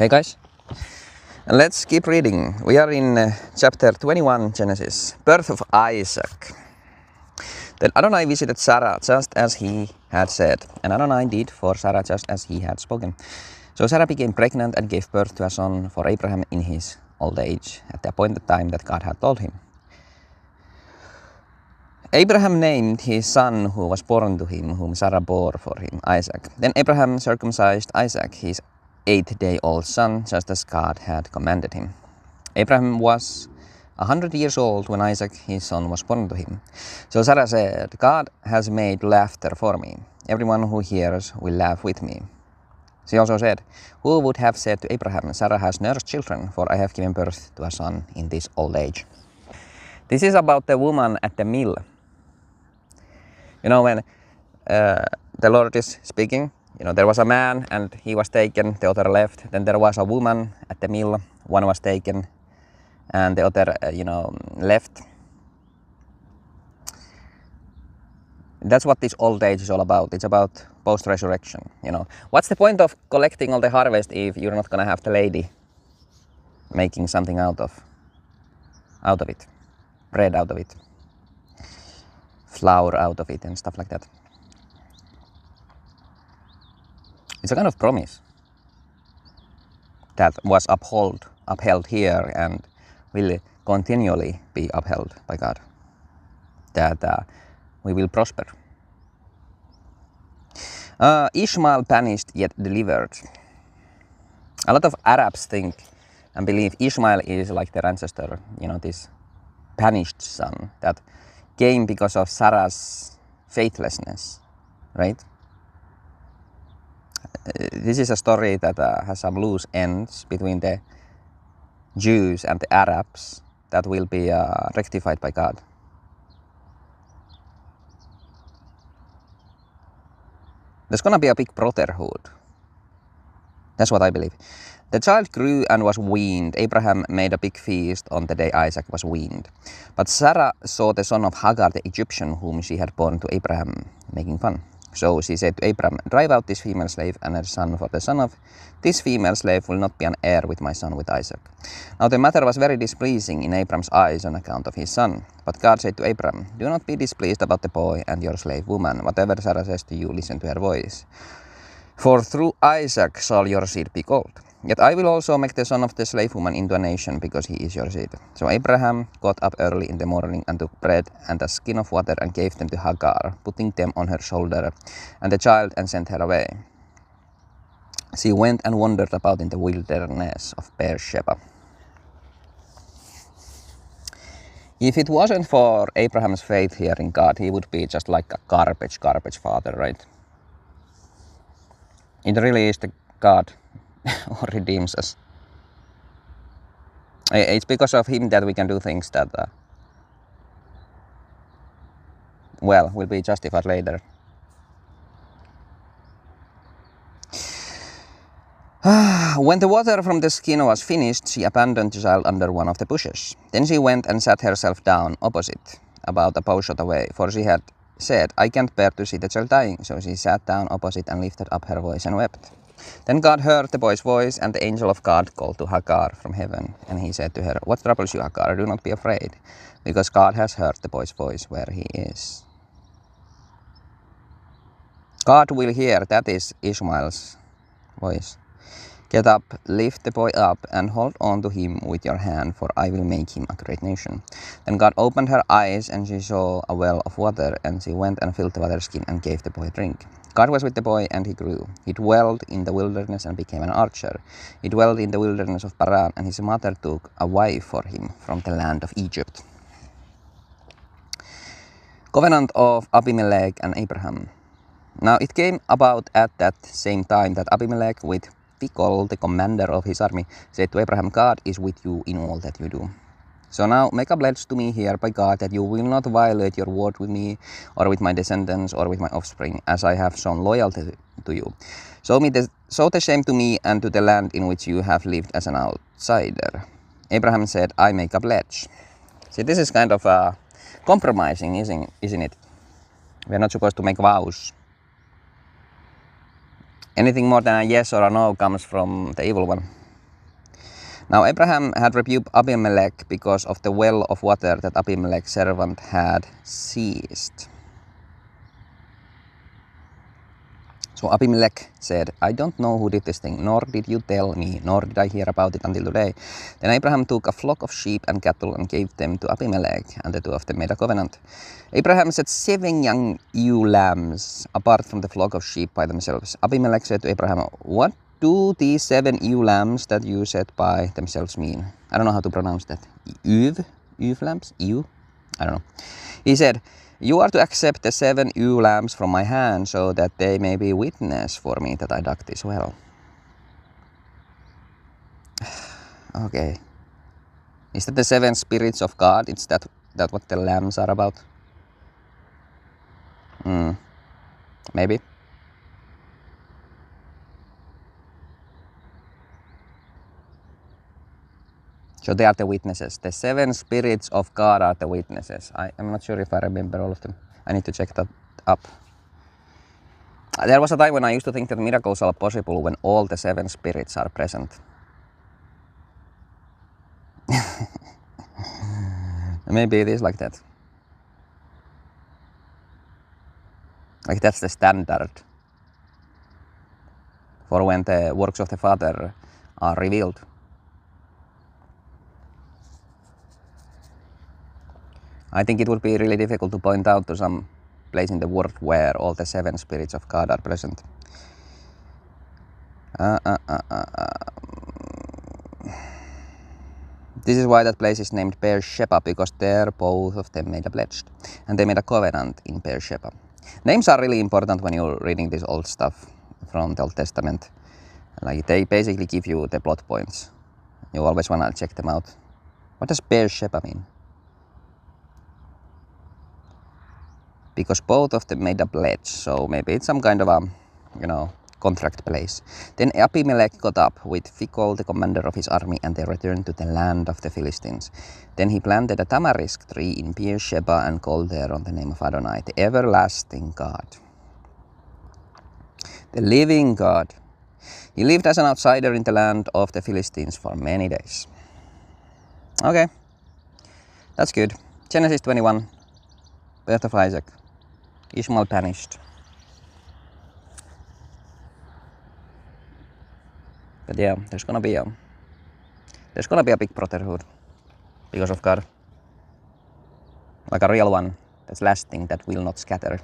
Hey guys, let's keep reading. We are in chapter 21 Genesis, birth of Isaac. Then Adonai visited Sarah just as he had said, and Adonai did for Sarah just as he had spoken. So Sarah became pregnant and gave birth to a son for Abraham in his old age, at the appointed time that God had told him. Abraham named his son who was born to him, whom Sarah bore for him, Isaac. Then Abraham circumcised Isaac, his 8-day-old son, just as God had commanded him. Abraham was 100 years old when Isaac, his son, was born to him. So Sarah said, God has made laughter for me. Everyone who hears will laugh with me. She also said, who would have said to Abraham, Sarah has nursed children, for I have given birth to a son in this old age. This is about the woman at the mill. You know, when the Lord is speaking, there was a man and he was taken, the other left. Then there was a woman at the mill, one was taken and the other, left. That's what this old age is all about. It's about post-resurrection, What's the point of collecting all the harvest if you're not gonna have the lady making something out of it, bread out of it, flour out of it and stuff like that. It's a kind of promise that was upheld here and will continually be upheld by God, that we will prosper. Ishmael banished yet delivered. A lot of Arabs think and believe Ishmael is like their ancestor, this banished son that came because of Sarah's faithlessness, right? This is a story that has some loose ends between the Jews and the Arabs that will be rectified by God. There's gonna be a big brotherhood. That's what I believe. The child grew and was weaned. Abraham made a big feast on the day Isaac was weaned. But Sarah saw the son of Hagar the Egyptian, whom she had borne to Abraham, making fun. So she said to Abraham, drive out this female slave and her son, for the son of this female slave will not be an heir with my son, with Isaac. Now the matter was very displeasing in Abraham's eyes on account of his son. But God said to Abraham, do not be displeased about the boy and your slave woman. Whatever Sarah says to you, listen to her voice. For through Isaac shall your seed be called. Yet I will also make the son of the slave woman into a nation, because he is your seed. So Abraham got up early in the morning and took bread and a skin of water and gave them to Hagar, putting them on her shoulder and the child, and sent her away. She went and wandered about in the wilderness of Beersheba. If it wasn't for Abraham's faith here in God, he would be just like a garbage father, right? It really is the God who redeems us. It's because of him that we can do things that, will be justified later. When the water from the skin was finished, she abandoned the child under one of the bushes. Then she went and sat herself down opposite, about a bowshot away, for she had said, I can't bear to see the child dying. So she sat down opposite and lifted up her voice and wept. Then God heard the boy's voice, and the angel of God called to Hagar from heaven. And he said to her, what troubles you, Hagar? Do not be afraid, because God has heard the boy's voice where he is. God will hear, that is Ishmael's voice. Get up, lift the boy up, and hold on to him with your hand, for I will make him a great nation. Then God opened her eyes, and she saw a well of water, and she went and filled the water skin and gave the boy drink. God was with the boy, and he grew. He dwelled in the wilderness and became an archer. He dwelled in the wilderness of Paran, and his mother took a wife for him from the land of Egypt. Covenant of Abimelech and Abraham. Now it came about at that same time that Abimelech, with Phicol, the commander of his army, said to Abraham, God is with you in all that you do. So now make a pledge to me here by God that you will not violate your word with me, or with my descendants, or with my offspring, as I have shown loyalty to you. Show the same to me and to the land in which you have lived as an outsider. Abraham said, I make a pledge. See, this is kind of compromising, isn't it? We are not supposed to make vows. Anything more than a yes or a no comes from the evil one. Now Abraham had rebuked Abimelech because of the well of water that Abimelech's servant had seized. So Abimelech said, I don't know who did this thing, nor did you tell me, nor did I hear about it until today. Then Abraham took a flock of sheep and cattle and gave them to Abimelech, and the two of them made a covenant. Abraham set 7 young ewe lambs apart from the flock of sheep by themselves. Abimelech said to Abraham, what do these 7 ewe lambs that you set by themselves mean? I don't know how to pronounce that. Ewe lambs? Ewe? I don't know. He said, you are to accept the 7 ewe lambs from my hand, so that they may be witness for me that I dug this well. Okay. Is that the 7 spirits of God? Is that what the lambs are about? Maybe. So they are the witnesses. The 7 spirits of God are the witnesses. I'm not sure if I remember all of them. I need to check that up. There was a time when I used to think that miracles are possible when all the 7 spirits are present. Maybe it is like that. Like that's the standard for when the works of the Father are revealed. I think it would be really difficult to point out to some place in the world where all the 7 spirits of God are present. This is why that place is named Beersheba, because there both of them made a pledge, and they made a covenant in Beersheba. Names are really important when you're reading this old stuff from the Old Testament. Like they basically give you the plot points. You always want to check them out. What does Beersheba mean? Because both of them made a pledge, so maybe it's some kind of a, contract place. Then Abimelech got up with Phicol, the commander of his army, and they returned to the land of the Philistines. Then he planted a tamarisk tree in Beersheba and called there on the name of Adonai, the everlasting God, the living God. He lived as an outsider in the land of the Philistines for many days. Okay, that's good. Genesis 21, birth of Isaac. Ishmael banished. But yeah, there's gonna be a big brotherhood because of God. Like a real one that's lasting, that will not scatter.